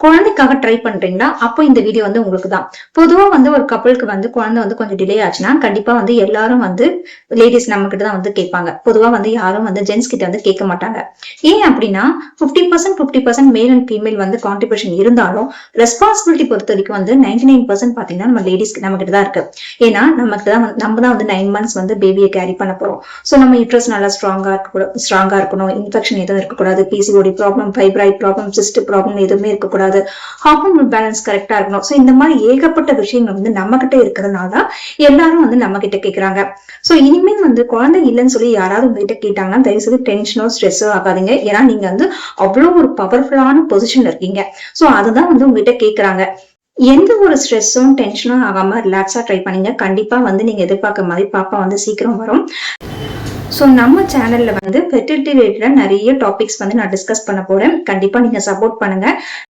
குழந்தைக்காக ட்ரை பண்றீங்களா? அப்போ இந்த வீடியோ வந்து உங்களுக்கு தான். பொதுவா வந்து ஒரு கப்பலுக்கு வந்து குழந்தை வந்து கொஞ்சம் டிலே ஆச்சுன்னா கண்டிப்பா வந்து எல்லாரும் வந்து லேடிஸ் நம்ம கிட்ட தான் வந்து கேட்பாங்க. பொதுவா வந்து யாரும் வந்து ஜென்ஸ் கிட்ட வந்து கேட்க மாட்டாங்க. ஏன் அப்படின்னா 50% மேல் அண்ட் ஃபீமேல் வந்து கான்ட்ரிபியூஷன் இருந்தாலும் ரெஸ்பான்சிபிலிட்டி பொறுத்த வரைக்கும் வந்து 99% பாத்தீங்கன்னா நம்ம லேடிஸ்க்கு நம்ம கிட்ட தான் இருக்கு. ஏன்னா நம்ம தான் வந்து 9 months வந்து பேபியை கேரி பண்ண போறோம். சோ நம்ம யூட்ரஸ் நல்லா ஸ்ட்ராங்கா இருக்கணும், இன்ஃபெக்ஷன் எதுவும் இருக்கக்கூடாது, PCOD problem, fibroid problem, cyst problem எதுவுமே இருக்கக்கூடாது, ஹார்மோன் பேலன்ஸ் கரெக்டா இருக்கணும். சோ இந்த மாதிரி ஏகப்பட்ட விஷயங்கள் வந்து நம்ம கிட்ட இருக்கிறதுனால எல்லாரும் வந்து நம்ம கிட்ட கேக்குறாங்க. சோ இனிமேல் வந்து குழந்தை இல்லைன்னு சொல்லி யாராவது உங்ககிட்ட கேட்டாங்கன்னா தயவு செய்து டென்ஷனோ ஸ்ட்ரெஸ்ஸோ ஆகாதீங்க. ஏன்னா நீங்க வந்து அவ்வளவு ஒரு பவர்ஃபுல்லான பொசிஷன்ல இருக்கீங்க. சோ அதுதான் வந்து உங்ககிட்ட கேக்குறாங்க. எந்த ஒரு ஸ்ட்ரெஸ்ஸும் டென்ஷனும் ஆகாம ரிலாக்ஸா ட்ரை பண்ணீங்க. கண்டிப்பா வந்து நீங்க எதிர்பார்க்க மாதிரி பாப்பா வந்து சீக்கிரம் வரும். சோ நம்ம சேனல்ல வந்து ஃபெர்டிலிட்டி ரிலேட்டடா நிறைய டாபிக்ஸ் வந்து நான் டிஸ்கஸ் பண்ண போறேன். கண்டிப்பா நீங்க சப்போர்ட் பண்ணுங்க.